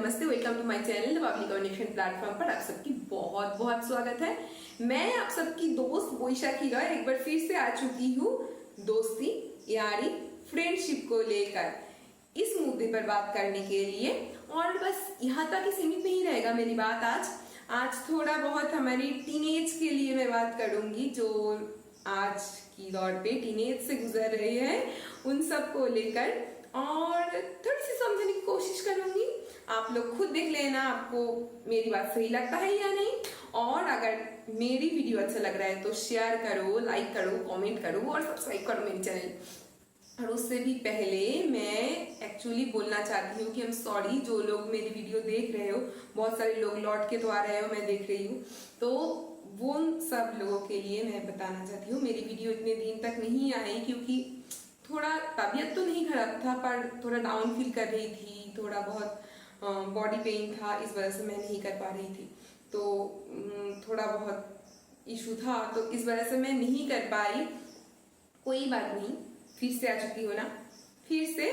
नमस्ते, welcome to my channel the public communication platform पर आप सबकी बहुत बहुत स्वागत है। मैं आप सबकी दोस्त बोईशा की रॉय एक बार फिर से आ चुकी हूँ दोस्ती यारी फ्रेंडशिप को लेकर इस मुद्दे पर बात करने के लिए। और बस यहाँ तक ही सीमित नहीं रहेगा मेरी बात। आज थोड़ा बहुत हमारी टीनेज के लिए मैं बात करूंगी, जो आज की दौर पे टीनेज से गुजर रहे हैं उन सब को लेकर, और थोड़ी सी समझने की कोशिश करूंगी। आप लोग खुद देख लेना आपको मेरी बात सही लगता है या नहीं। और अगर मेरी वीडियो अच्छा लग रहा है तो शेयर करो, लाइक करो, कमेंट करो और सब्सक्राइब करो मेरे चैनल। और उससे भी पहले मैं एक्चुअली बोलना चाहती हूँ कि सॉरी जो लोग मेरी वीडियो देख रहे हो, बहुत सारे लोग लौट के तो आ रहे हो, मैं देख रही हूँ, तो वो सब लोगों के लिए मैं बताना चाहती हूँ मेरी वीडियो इतने दिन तक नहीं आई क्योंकि थोड़ा तबीयत तो नहीं खराब था पर थोड़ा डाउन फील कर रही थी, थोड़ा बहुत बॉडी पेन था, इस वजह से मैं नहीं कर पा रही थी। तो थोड़ा बहुत इशू था तो इस वजह से मैं नहीं कर पाई। कोई बात नहीं, फिर से आ चुकी हो ना, फिर से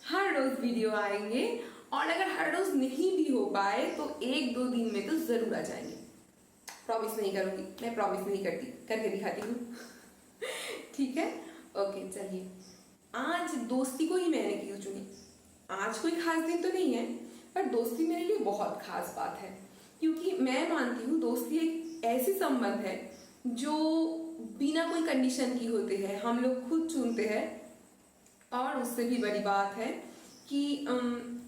हर रोज वीडियो आएंगे। और अगर हर रोज नहीं भी हो पाए तो एक दो दिन में तो जरूर आ जाएंगे। प्रॉमिस नहीं करूंगी, मैं प्रॉमिस नहीं करती, करके दिखाती हूँ ठीक है, ओके चलिए। आज दोस्ती को ही मैंने क्यों चुनी? आज कोई खास दिन तो नहीं है पर दोस्ती मेरे लिए बहुत खास बात है, क्योंकि मैं मानती हूँ दोस्ती एक ऐसी संबंध है जो बिना कोई कंडीशन की होते हैं, हम लोग खुद चुनते हैं। और उससे भी बड़ी बात है कि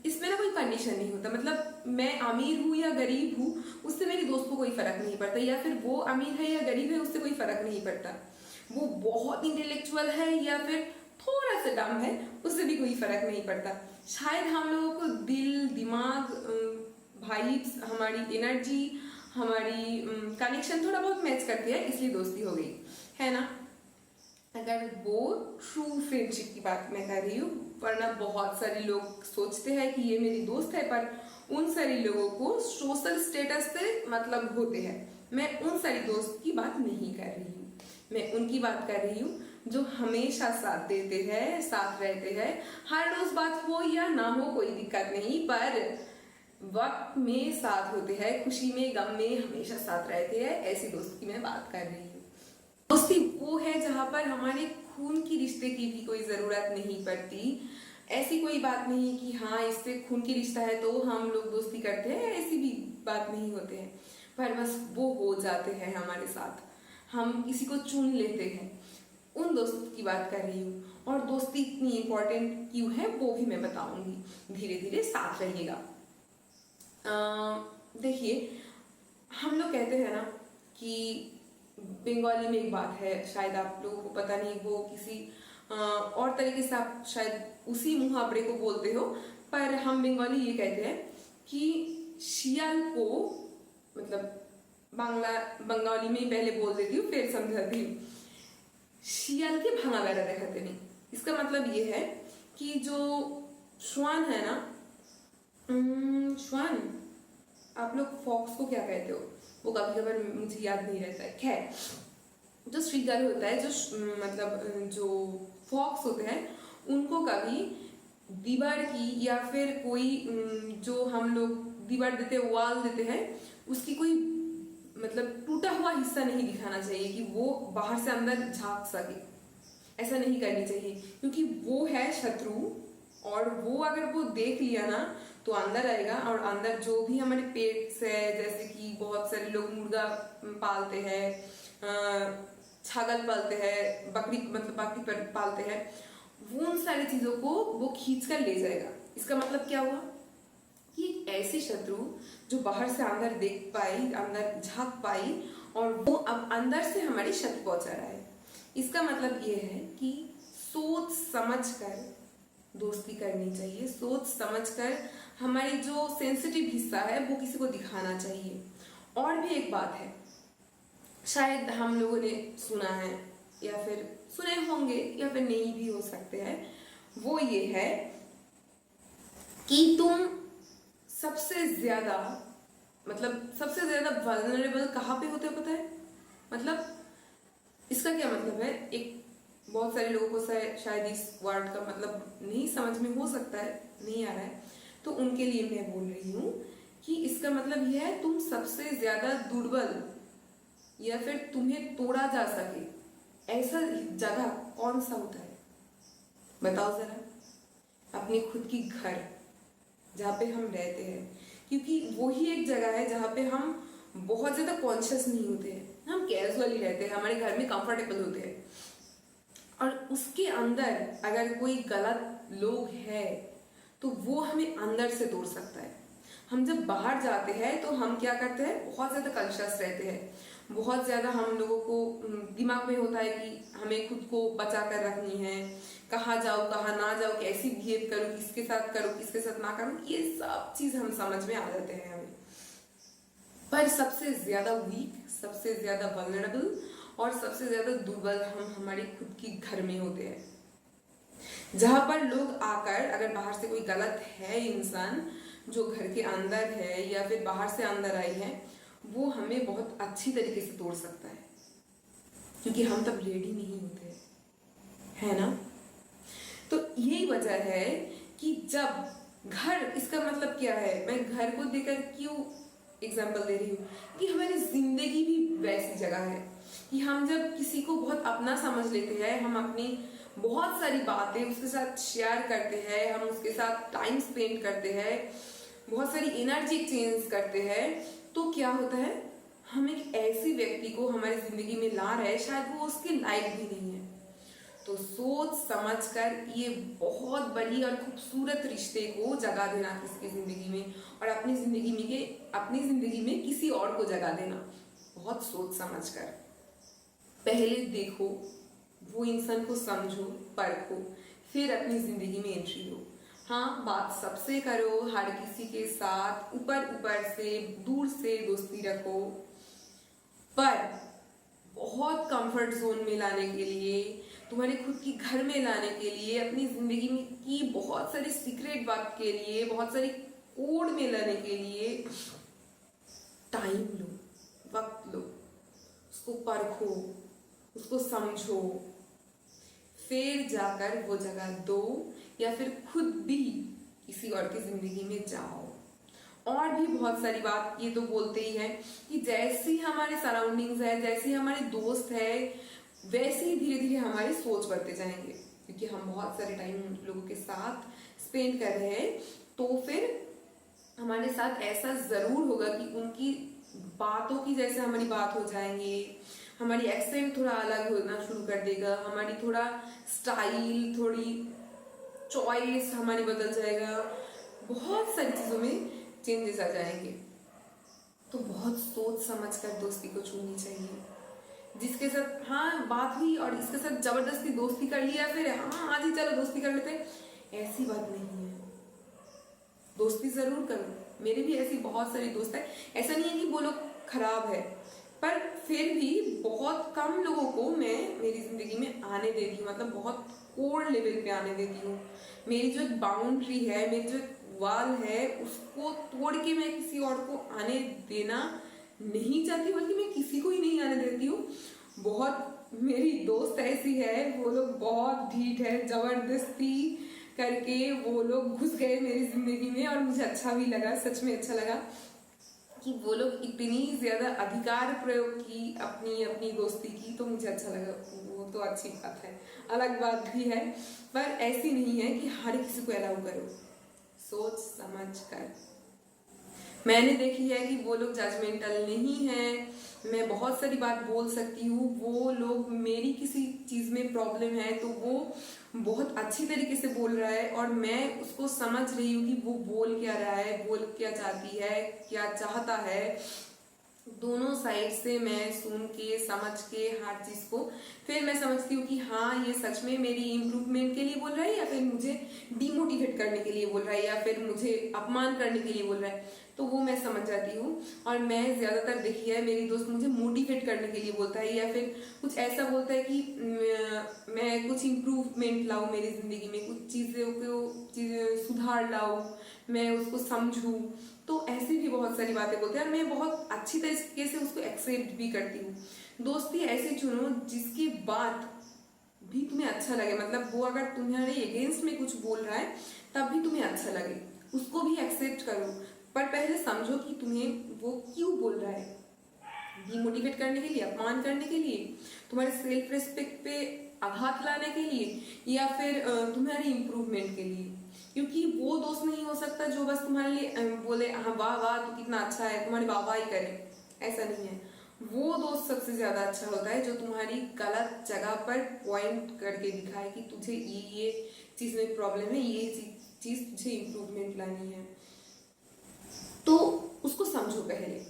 इसमें ना कोई कंडीशन नहीं होता, मतलब मैं अमीर हूँ या गरीब हूँ उससे मेरी दोस्त को कोई फर्क नहीं पड़ता, या फिर वो अमीर है या गरीब है उससे कोई फर्क नहीं पड़ता, वो बहुत इंटेलेक्चुअल है या फिर थोड़ा सा डम है उससे भी कोई फर्क नहीं पड़ता। शायद हम लोगों को दिल, दिमाग, वाइब्स, हमारी एनर्जी, हमारी कनेक्शन थोड़ा बहुत मैच करती है, इसलिए दोस्ती हो गई है ना। अगर वो ट्रू फ्रेंडशिप की बात मैं कर रही हूँ, वरना बहुत सारे लोग सोचते हैं कि ये मेरी दोस्त है पर उन सारे लोगों को सोशल स्टेटस से मतलब होते हैं। मैं उन सारी दोस्त की बात नहीं कर रही हूँ, मैं उनकी बात कर रही हूँ जो हमेशा साथ देते हैं, साथ रहते हैं। हर रोज बात हो या ना हो कोई दिक्कत नहीं, पर वक्त में साथ होते हैं, खुशी में गम में हमेशा साथ रहते हैं, ऐसी दोस्त की मैं बात कर रही हूँ। दोस्ती वो है जहां पर हमारे खून की रिश्ते की भी कोई जरूरत नहीं पड़ती। ऐसी कोई बात नहीं कि हाँ इससे खून की रिश्ता है तो हम लोग दोस्ती करते हैं, ऐसी भी बात नहीं होते हैं, पर बस वो हो जाते हैं हमारे साथ, हम किसी को चुन लेते हैं, उन दोस्त की बात कर रही हूँ। और दोस्ती इतनी इंपॉर्टेंट क्यों है वो भी मैं बताऊंगी, धीरे धीरे साथ रहिएगा। देखिए, हम लोग कहते हैं ना कि बंगाली में एक बात है, शायद आप लोगों को पता नहीं, वो किसी और तरीके से आप शायद उसी मुहावरे को बोलते हो, पर हम बंगाली ये कहते हैं कि शियाल को, मतलब बंगाली में पहले बोल देती हूँ फिर समझाती हूँ, शियाल के भांगा बेड़ा दिखाते नहीं। इसका मतलब ये है कि जो श्वान है ना, श्वान, आप लोग फॉक्स को क्या कहते हो वो कभी कभार मुझे याद नहीं रहता है। खैर, जो श्रीगल होता है, जो मतलब जो फॉक्स होते हैं, उनको कभी दीवार की या फिर कोई जो हम लोग दीवार देते हैं, वॉल देते हैं, उसकी कोई मतलब टूटा हुआ हिस्सा नहीं दिखाना चाहिए कि वो बाहर से अंदर झांक सके। ऐसा नहीं करनी चाहिए क्योंकि वो है शत्रु, और वो अगर वो देख लिया ना तो अंदर आएगा। और अंदर जो भी हमारे पेट से, जैसे कि बहुत सारे लोग मुर्गा पालते हैं, छागल पालते हैं, बकरी मतलब बकरी पर पालते हैं, वो उन सारी चीजों को वो खींच कर ले जाएगा। इसका मतलब क्या हुआ कि ऐसी शत्रु जो बाहर से अंदर देख पाई, अंदर झांक पाई, और वो अब अंदर से हमारी क्षति पहुंचा रहा है। इसका मतलब ये है कि सोच समझ कर दोस्ती करनी चाहिए, सोच समझकर हमारी जो सेंसिटिव हिस्सा है वो किसी को दिखाना चाहिए। और भी एक बात है, शायद हम लोगों ने सुना है या फिर सुने होंगे या फिर नहीं भी हो सकते हैं, वो ये है कि तुम सबसे ज्यादा वल्नरेबल कहाँ पे होते हो पता है? मतलब इसका क्या मतलब है, एक बहुत सारे लोगों को शायद इस वर्ड का मतलब नहीं समझ में हो सकता है, नहीं आ रहा है, तो उनके लिए मैं बोल रही हूँ कि इसका मतलब यह है तुम सबसे ज्यादा दुर्बल या फिर तुम्हें तोड़ा जा सके ऐसा जगह कौन सा होता है, बताओ जरा। अपनी खुद की घर जहाँ पे हम रहते हैं, क्योंकि वही एक जगह है जहाँ पे हम बहुत ज्यादा कॉन्शियस नहीं होते हैं, हम कैजुअली रहते हैं, हमारे घर में कंफर्टेबल होते हैं। और उसके अंदर अगर कोई गलत लोग है तो वो हमें अंदर से तोड़ सकता है। हम जब बाहर जाते हैं तो हम क्या करते हैं, बहुत ज्यादा कॉन्शियस रहते हैं, बहुत ज्यादा हम लोगों को दिमाग में होता है कि हमें खुद को बचा कर रखनी है, कहाँ जाओ कहाँ ना जाओ, कैसी बिहेव करूँ, किसके साथ करूँ किसके साथ ना करूँ, ये सब चीज हम समझ में आ जाते हैं हमें। पर सबसे ज्यादा वीक, सबसे ज्यादा वल्नरेबल और सबसे ज्यादा दुर्बल हम हमारे खुद की घर में होते हैं, जहां पर लोग आकर, अगर बाहर से कोई गलत है इंसान जो घर के अंदर है या फिर बाहर से अंदर आई है, वो हमें बहुत अच्छी तरीके से तोड़ सकता है, क्योंकि हम तब रेडी नहीं होते, है ना। तो यही वजह है कि जब घर, इसका मतलब क्या है, मैं घर को देकर क्यों एग्जाम्पल दे रही हूँ कि हमारी जिंदगी भी वैसी जगह है कि हम जब किसी को बहुत अपना समझ लेते हैं, हम अपनी बहुत सारी बातें उसके साथ शेयर करते हैं, हम उसके साथ टाइम स्पेंड करते हैं, बहुत सारी एनर्जी एक्सचेंज करते हैं, तो क्या होता है, हम एक ऐसी व्यक्ति को हमारी जिंदगी में ला रहे हैं, शायद वो उसके लायक भी नहीं है। तो सोच समझकर ये बहुत बड़ी और खूबसूरत रिश्ते को जगा देना किसी की जिंदगी में, और अपनी जिंदगी में किसी और को जगा देना, बहुत सोच समझकर। पहले देखो, वो इंसान को समझो, परखो, फिर अपनी जिंदगी में एंट्री दो। हाँ, बात सबसे करो, हर किसी के साथ ऊपर ऊपर से, दूर से दोस्ती रखो, पर बहुत कंफर्ट जोन में लाने के लिए, तुम्हारे खुद की घर में लाने के लिए, अपनी जिंदगी में की बहुत सारी सीक्रेट बात के लिए, बहुत सारी कोड में लाने के लिए टाइम लो, वक्त लो, उसको परखो, उसको समझो, फिर जाकर वो जगह दो, या फिर खुद भी किसी और की जिंदगी में जाओ। और भी बहुत सारी बात ये तो बोलते ही है कि जैसी हमारे सराउंडिंग्स है, जैसी हमारे दोस्त है, वैसे ही धीरे धीरे हमारी सोच बढ़ते जाएंगे, क्योंकि हम बहुत सारे टाइम उन लोगों के साथ स्पेंड कर रहे हैं। तो फिर हमारे साथ ऐसा जरूर होगा कि उनकी बातों की जैसे हमारी बात हो जाएंगे, हमारी एक्सेंट थोड़ा अलग होना शुरू कर देगा, हमारी थोड़ा स्टाइल, थोड़ी चॉइस हमारी बदल जाएगा, बहुत सारी चीजों में चेंजेस आ जाएंगे। तो बहुत सोच समझ कर दोस्ती को चुननी चाहिए। जिसके साथ हाँ बात हुई और इसके साथ जबरदस्ती दोस्ती कर लिया, फिर हाँ आज ही चलो दोस्ती कर लेते, ऐसी बात नहीं है। दोस्ती जरूर करो, मेरे भी ऐसी बहुत सारी दोस्त है, ऐसा नहीं है कि वो लोग खराब है, पर फिर भी बहुत कम लोगों को मैं मेरी जिंदगी में आने देती हूँ, मतलब बहुत कोर लेवल पे आने देती हूँ। मेरी जो बाउंड्री है, मेरी जो वाल है, उसको तोड़ के मैं किसी और को आने देना नहीं चाहती, बल्कि मैं किसी को ही नहीं आने देती हूँ। बहुत मेरी दोस्त ऐसी है, वो लोग बहुत ढीठ है, जबरदस्ती करके वो लोग घुस गए मेरी जिंदगी में, और मुझे अच्छा भी लगा, सच में अच्छा लगा कि वो लोग इतनी ज्यादा अधिकार प्रयोग की अपनी अपनी दोस्ती की, तो मुझे अच्छा लगा। वो तो अच्छी बात है, अलग बात भी है, पर ऐसी नहीं है कि हर किसी को अलाउ करो, सोच समझ कर। मैंने देखी है कि वो लोग जजमेंटल नहीं है, मैं बहुत सारी बात बोल सकती हूँ, वो लोग मेरी किसी चीज में प्रॉब्लम है तो वो बहुत अच्छी तरीके से बोल रहा है, और मैं उसको समझ रही हूँ कि वो बोल क्या रहा है, बोल क्या चाहती है, क्या चाहता है। दोनों साइड से मैं सुन के समझ के हर चीज को फिर मैं समझती हूँ कि हाँ ये सच में मेरी इम्प्रूवमेंट के लिए बोल रहा है, या फिर मुझे डिमोटिवेट करने के लिए बोल रहा है, या फिर मुझे अपमान करने के लिए बोल रहा है, तो वो मैं समझ जाती हूँ। और मैं ज्यादातर देखी है मेरी दोस्त मुझे मोटिवेट करने के लिए बोलता है, या फिर कुछ ऐसा बोलता है कि मैं कुछ इम्प्रूवमेंट लाऊं मेरी जिंदगी में, कुछ चीजों को सुधार लाऊं, मैं उसको समझूं, तो ऐसी भी बहुत सारी बातें बोलते हैं, और मैं बहुत अच्छी तरीके से उसको एक्सेप्ट भी करती हूँ। दोस्ती ऐसे चुनो जिसकी बात भी तुम्हें अच्छा लगे, मतलब वो अगर तुम्हारे अगेंस्ट में कुछ बोल रहा है तब भी तुम्हें अच्छा लगे, उसको भी एक्सेप्ट करो, पर पहले समझो कि तुम्हें वो क्यों बोल रहा है। डिमोटिवेट करने के लिए, अपमान करने के लिए, तुम्हारे सेल्फ रिस्पेक्ट पे आघात लाने के लिए, या फिर तुम्हारी इम्प्रूवमेंट के लिए। क्योंकि वो दोस्त नहीं हो सकता जो बस तुम्हारे लिए बोले हाँ वाह वाह तू कितना अच्छा है, तुम्हारी वाह वाह ही करे, ऐसा नहीं है। वो दोस्त सबसे ज्यादा अच्छा होता है जो तुम्हारी गलत जगह पर पॉइंट करके दिखाए कि तुझे ये चीज में प्रॉब्लम है, ये चीज तुझे इम्प्रूवमेंट लानी है। तो उसको समझो पहले,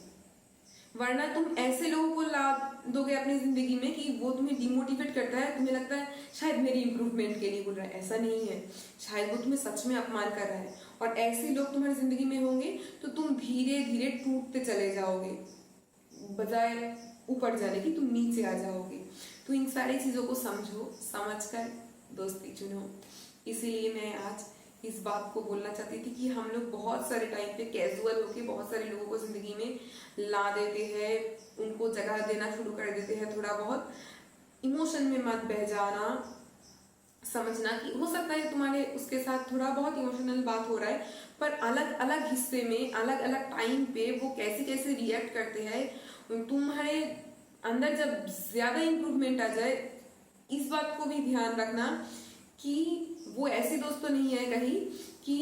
वरना तुम ऐसे लोगों को ला दोगे अपनी जिंदगी में कि वो तुम्हें डिमोटिवेट करता है, तुम्हें लगता है शायद मेरी इंप्रूवमेंट के लिए बोल रहा है, ऐसा नहीं है, शायद वो तुम्हें सच में अपमान कर रहा है। और ऐसे लोग तुम्हारी जिंदगी में होंगे तो तुम धीरे धीरे टूटते चले जाओगे, बजाय ऊपर जाने की तुम नीचे आ जाओगे। तो इन सारी चीजों को समझो, समझकर दोस्ती चुनो। इसीलिए मैं आज इस बात को बोलना चाहती थी कि हम लोग बहुत सारे टाइम पे कैजुअल होके बहुत सारे लोगों को जिंदगी में ला देते हैं, उनको जगह देना शुरू कर देते हैं। थोड़ा बहुत इमोशन में मत बह जाना, समझना कि हो सकता है तुम्हारे उसके साथ थोड़ा बहुत इमोशनल बात हो रहा है, पर अलग अलग हिस्से में अलग अलग टाइम पे वो कैसे कैसे रिएक्ट करते हैं। तुम्हारे अंदर जब ज्यादा इंप्रूवमेंट आ जाए, इस बात को भी ध्यान रखना कि वो ऐसे दोस्त तो नहीं है कहीं कि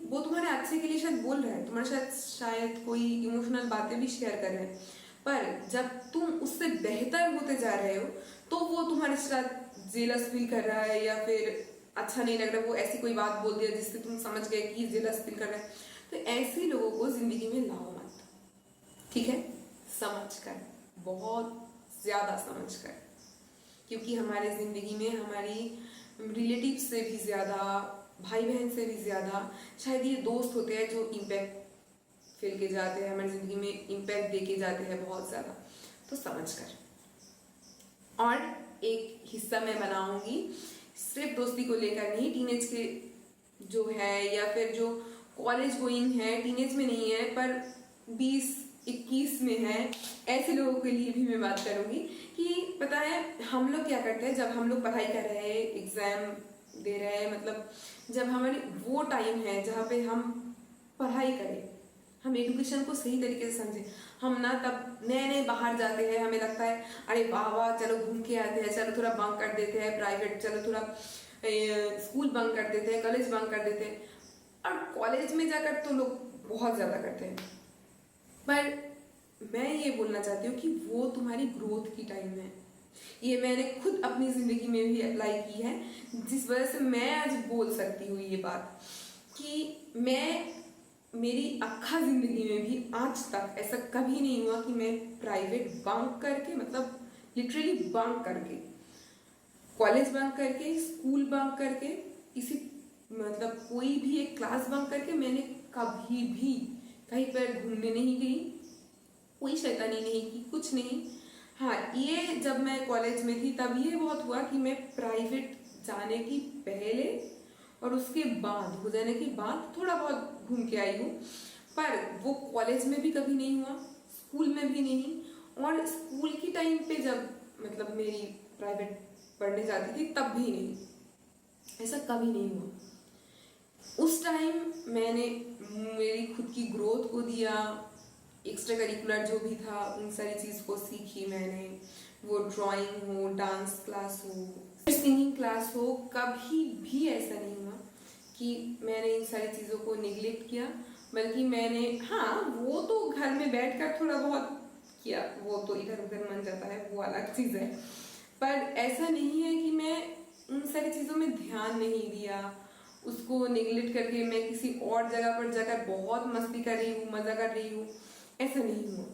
वो तुम्हारे अच्छे के लिए शायद बोल रहा है, तुम्हारे साथ शायद कोई इमोशनल बातें भी शेयर कर रहे हैं, पर जब तुम उससे बेहतर होते जा रहे हो तो वो तुम्हारे साथ जेलस फील कर रहा है, या फिर अच्छा नहीं लग रहा, वो ऐसी कोई बात बोल दिया जिससे तुम समझ गए कि जेलस फील कर रहा है। तो ऐसे लोगों को जिंदगी में लाओ मत, ठीक है, समझ कर, बहुत ज्यादा समझ कर, क्योंकि हमारे जिंदगी में हमारी रिलेटिव से भी ज्यादा, भाई बहन से भी ज्यादा शायद ये दोस्त होते हैं जो इम्पैक्ट फैल के जाते हैं, हमारी जिंदगी में इम्पैक्ट दे के जाते हैं बहुत ज्यादा। तो समझ कर। और एक हिस्सा मैं बनाऊंगी सिर्फ दोस्ती को लेकर नहीं, टीनेज के जो है या फिर जो कॉलेज गोइंग है, टीनेज में नहीं है पर 20-21 में है, ऐसे लोगों के लिए भी मैं बात करूंगी। कि पता है हम लोग क्या करते हैं, जब हम लोग पढ़ाई कर रहे हैं, एग्जाम दे रहे हैं, मतलब जब हमारी वो टाइम है जहाँ पे हम पढ़ाई करें, हम एजुकेशन को सही तरीके से समझे, हम ना तब नए नए बाहर जाते हैं, हमें लगता है अरे वाह वाह चलो घूम के आते हैं, चलो थोड़ा बंक कर देते हैं प्राइवेट, चलो थोड़ा स्कूल बंक कर देते हैं, कॉलेज बंक कर देते हैं। और कॉलेज में जाकर तो लोग बहुत ज्यादा करते हैं, पर मैं ये बोलना चाहती हूँ कि वो तुम्हारी ग्रोथ की टाइम है। ये मैंने खुद अपनी जिंदगी में भी अप्लाई की है, जिस वजह से मैं आज बोल सकती हूँ ये बात कि मैं मेरी अक्खा जिंदगी में भी आज तक ऐसा कभी नहीं हुआ कि मैं प्राइवेट बंक करके, मतलब लिटरली बंक करके, कॉलेज बंक करके, स्कूल बंक करके, किसी मतलब कोई भी एक क्लास बंक करके मैंने कभी भी कहीं पर घूमने नहीं गई, कोई शैतानी नहीं की, कुछ नहीं। हाँ, ये जब मैं कॉलेज में थी तब ये बहुत हुआ कि मैं प्राइवेट जाने की पहले और उसके बाद हो जाने के बाद थोड़ा बहुत घूम के आई हूँ, पर वो कॉलेज में भी कभी नहीं हुआ, स्कूल में भी नहीं, और स्कूल की टाइम पे जब मतलब मेरी प्राइवेट पढ़ने जाती थी तब भी नहीं, ऐसा कभी नहीं हुआ। उस टाइम मैंने मेरी खुद की ग्रोथ को दिया, एक्स्ट्रा करिकुलर जो भी था उन सारी चीज़ को सीखी मैंने, वो ड्राइंग हो, डांस क्लास हो, सिंगिंग क्लास हो, कभी भी ऐसा नहीं हुआ कि मैंने इन सारी चीज़ों को निगलेक्ट किया, बल्कि मैंने, हाँ वो तो घर में बैठकर थोड़ा बहुत किया, वो तो इधर उधर मन जाता है, वो अलग चीज़ है, पर ऐसा नहीं है कि मैं उन सारी चीज़ों में ध्यान नहीं दिया, उसको निगलेक्ट करके मैं किसी और जगह पर जाकर बहुत मस्ती कर रही हूँ, मजा कर रही हूँ, ऐसा नहीं हुआ।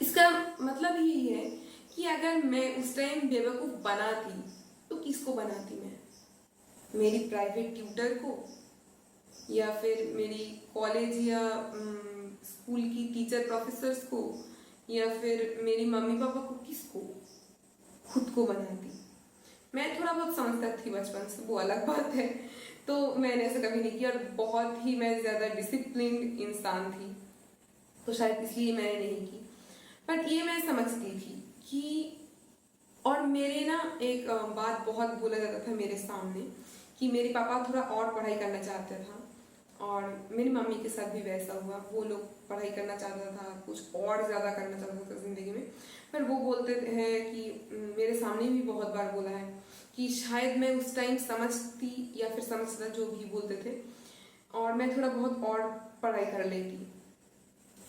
इसका मतलब यही है कि अगर मैं उस टाइम बेवकूफ बनाती तो किसको बनाती मैं, मेरी प्राइवेट ट्यूटर को, या फिर मेरी कॉलेज या स्कूल की टीचर प्रोफेसर्स को, या फिर मेरी मम्मी पापा को, किसको, खुद को बनाती। मैं थोड़ा बहुत समझदार थी बचपन से, वो अलग बात है, तो मैंने ऐसा कभी नहीं किया, और बहुत ही मैं ज्यादा डिसिप्लिन्ड इंसान थी, तो शायद इसलिए मैंने नहीं की। पर ये मैं समझती थी कि, और मेरे ना एक बात बहुत बोला जाता था मेरे सामने कि मेरे पापा थोड़ा और पढ़ाई करना चाहते था, और मेरी मम्मी के साथ भी वैसा हुआ। वो लोग पढ़ाई करना चाहता था, कुछ और ज़्यादा करना चाहता था ज़िंदगी में, पर वो बोलते हैं कि मेरे सामने भी बहुत बार बोला है कि शायद मैं उस टाइम समझती या फिर समझता, जो भी बोलते थे, और मैं थोड़ा बहुत और पढ़ाई कर लेती।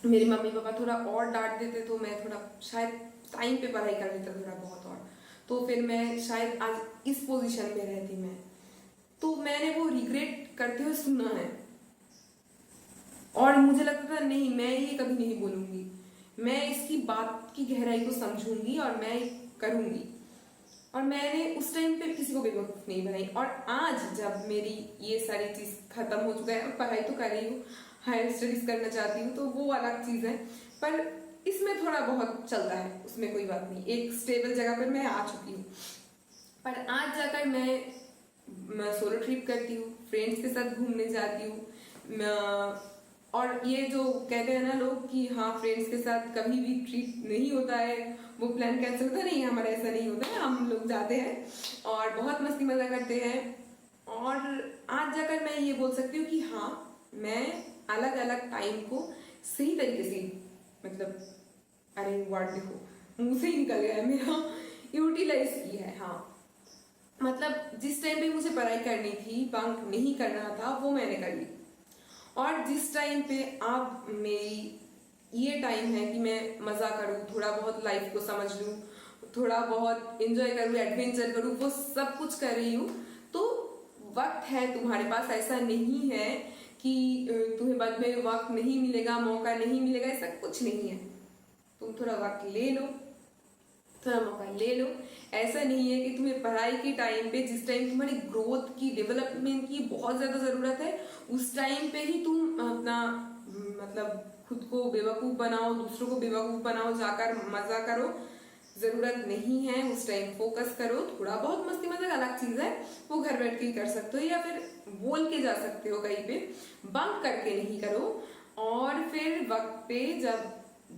मेरे मम्मी पापा थोड़ा और डांट देते तो मैं थोड़ा शायद टाइम पे पढ़ाई कर लेता थोड़ा बहुत और, तो फिर मैं शायद आज इस पोजीशन में रहती। मैं तो मैंने वो रिग्रेट करते हुए सुना है, और मुझे लगता था नहीं, मैं ये कभी नहीं बोलूंगी, मैं इसकी बात की गहराई को समझूंगी और मैं करूंगी। और मैंने उस टाइम पे किसी को बेवकूफ नहीं बनाई। और आज जब मेरी ये सारी चीज खत्म हो चुका है, और पढ़ाई तो कर रही हूँ, हायर स्टडीज करना चाहती हूँ, तो वो अलग चीज है, पर इसमें थोड़ा बहुत चलता है, उसमें कोई बात नहीं, एक स्टेबल जगह पर मैं आ चुकी हूँ। पर आज जाकर मैं सोलो ट्रिप करती हूँ, फ्रेंड्स के साथ घूमने जाती हूँ। और ये जो कहते हैं ना लोग कि हाँ फ्रेंड्स के साथ कभी भी ट्रिप नहीं होता है, वो प्लान कैंसिल होता है, नहीं, हमारा ऐसा नहीं होता है, हम लोग जाते हैं और बहुत मस्ती मजा करते हैं। और आज जाकर मैं ये बोल सकती हूँ कि हाँ, मैं अलग अलग टाइम को सही तरीके से, मतलब अरे वर्ड देखो मुंह से ही निकल गया है मेरा, यूटिलाइज किया है। हाँ, मतलब जिस टाइम पे मुझे पढ़ाई करनी थी, बंक नहीं करना था, वो मैंने कर ली। और जिस टाइम पे अब मेरी ये टाइम है कि मैं मजा करूँ, थोड़ा बहुत लाइफ को समझ लूँ, थोड़ा बहुत एंजॉय करूँ, एडवेंचर करूँ, वो सब कुछ कर रही हूँ। तो वक्त है तुम्हारे पास, ऐसा नहीं है कि तुम्हें बाद में वक्त नहीं मिलेगा, मौका नहीं मिलेगा, ऐसा कुछ नहीं है। तुम थोड़ा वक्त ले लो, थोड़ा मौका ले लो। ऐसा नहीं है कि तुम्हें पढ़ाई के टाइम पे, जिस टाइम तुम्हारी ग्रोथ की, डेवलपमेंट की बहुत ज्यादा जरूरत है, उस टाइम पे ही तुम अपना मतलब खुद को बेवकूफ बनाओ, दूसरों को बेवकूफ बनाओ, जाकर मजा करो, जरूरत नहीं है। उस टाइम फोकस करो। थोड़ा बहुत मस्ती मजाक अलग चीज है, वो घर बैठ के ही कर सकते हो, या फिर बोल के जा सकते हो कहीं पे, बंक करके नहीं करो। और फिर वक्त पे जब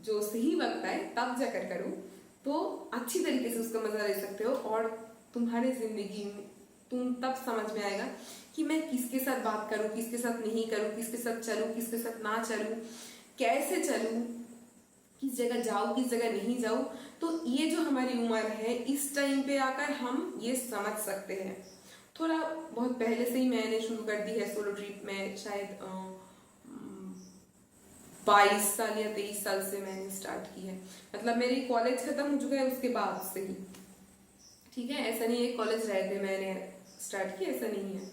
जो सही वक्त आए तब जाकर करो, तो अच्छी तरीके से उसका मजा ले सकते हो। और तुम्हारे जिंदगी में तुम तब समझ में आएगा कि मैं किसके साथ बात करूं, किसके साथ नहीं करूं, किसके साथ चलूं, किसके साथ ना चलूं, कैसे चलूं, किस जगह जाऊं, किस जगह नहीं जाऊं। तो ये जो हमारी उम्र है, इस टाइम पे आकर हम ये समझ सकते हैं। थोड़ा बहुत पहले से ही मैंने शुरू कर दी है सोलो ट्रिप में, शायद 22 साल या 23 साल से मैंने स्टार्ट की है। मतलब मेरी कॉलेज खत्म हो चुका है उसके बाद से ही, ठीक है, ऐसा नहीं है कॉलेज रहते मैंने स्टार्ट किया, ऐसा नहीं है।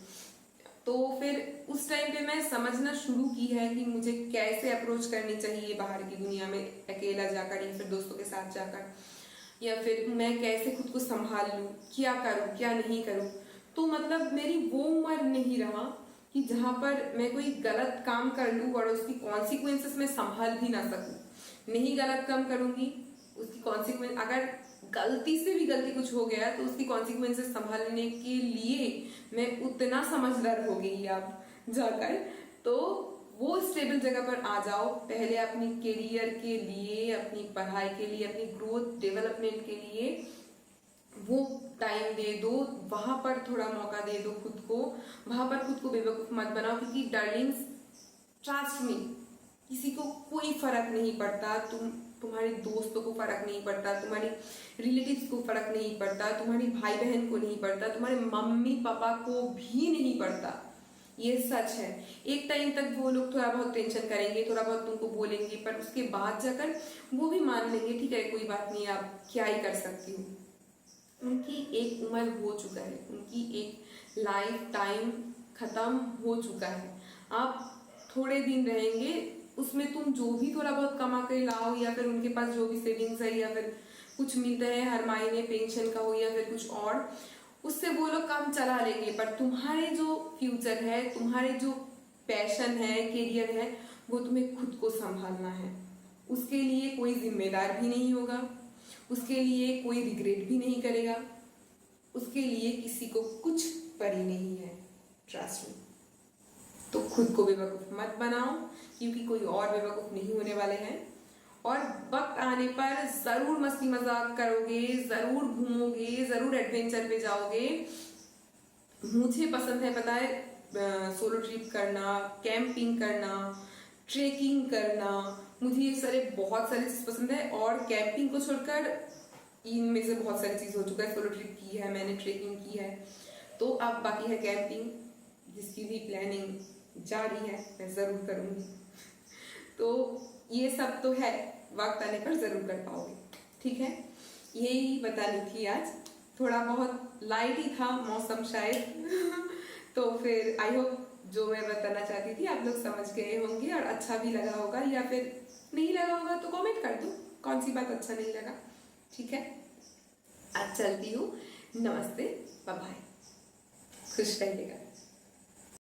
तो फिर उस टाइम पे मैं समझना शुरू की है कि मुझे कैसे अप्रोच करनी चाहिए बाहर की दुनिया में, अकेला जाकर या फिर दोस्तों के साथ जाकर, या फिर मैं कैसे खुद को संभाल लूं, क्या करूं क्या नहीं करूं। तो मतलब मेरी वो उम्र नहीं रहा कि जहां पर मैं कोई गलत काम कर लूं और उसकी कॉन्सिक्वेंसेस मैं संभाल भी ना सकूं। नहीं गलत काम करूंगी, उसकी कॉन्सिक्वेंस, अगर गलती से भी गलती कुछ हो गया तो उसकी कॉन्सिक्वेंसेस संभालने के लिए मैं उतना समझदार हो गई अब जाकर। तो वो स्टेबल जगह पर आ जाओ, पहले अपनी करियर के लिए, अपनी पढ़ाई के लिए, अपनी ग्रोथ डेवलपमेंट के लिए वो टाइम दे दो, वहां पर थोड़ा मौका दे दो खुद को, वहां पर खुद को बेवकूफ मत बनाओ। क्योंकि डार्लिंग्स, ट्रस्ट मी, किसी को कोई फर्क नहीं पड़ता, तुम्हारे दोस्तों को फर्क नहीं पड़ता, तुम्हारी रिलेटिव्स को फर्क नहीं पड़ता, तुम्हारी भाई बहन को नहीं पड़ता, तुम्हारे मम्मी पापा को भी नहीं पड़ता। ये सच है। एक टाइम तक वो लोग थोड़ा बहुत टेंशन करेंगे, थोड़ा बहुत तुमको बोलेंगे, पर उसके बाद जाकर वो भी मान लेंगे, ठीक है कोई बात नहीं, आप क्या ही कर सकती हो। उनकी एक उम्र हो चुका है, उनकी एक लाइफ टाइम खत्म हो चुका है। आप थोड़े दिन रहेंगे, उसमें तुम जो भी थोड़ा बहुत कमा के लाओ, या फिर उनके पास जो भी सेविंग्स है, या फिर कुछ मिलता है हर महीने पेंशन का हो, या फिर कुछ और, उससे वो लोग काम चला लेंगे। पर तुम्हारे जो फ्यूचर है, तुम्हारे जो पैशन है, करियर है, वो तुम्हें खुद को संभालना है। उसके लिए कोई जिम्मेदार भी नहीं होगा, उसके लिए कोई रिग्रेट भी नहीं करेगा, उसके लिए किसी को कुछ परी नहीं है, ट्रस्ट मी। तो खुद को बेवकूफ मत बनाओ, क्योंकि कोई और बेवकूफ नहीं होने वाले हैं। और वक्त आने पर जरूर मस्ती मजाक करोगे, जरूर घूमोगे, जरूर एडवेंचर पे जाओगे। मुझे पसंद है, पता है, सोलो ट्रिप करना, कैंपिंग करना, ट्रेकिंग करना, मुझे ये सारे बहुत सारी चीज पसंद है। और कैंपिंग को छोड़कर इनमें से बहुत सारी चीज हो चुका है। सोलो ट्रिप की है मैंने, ट्रेकिंग की है, तो अब बाकी है कैंपिंग, जिसकी भी प्लानिंग जारी है, मैं जरूर करूंगी। तो ये सब तो है, वक्त आने पर जरूर कर पाओगे, ठीक है। यही बतानी थी आज, थोड़ा बहुत लाइट ही था मौसम शायद तो फिर आई होप जो मैं बताना चाहती थी आप लोग समझ गए होंगे और अच्छा भी लगा होगा, या फिर नहीं लगा होगा तो कमेंट कर दो कौन सी बात अच्छा नहीं लगा, ठीक है। आज चलती हूँ, नमस्ते, बाय बाय, खुश रहिएगा।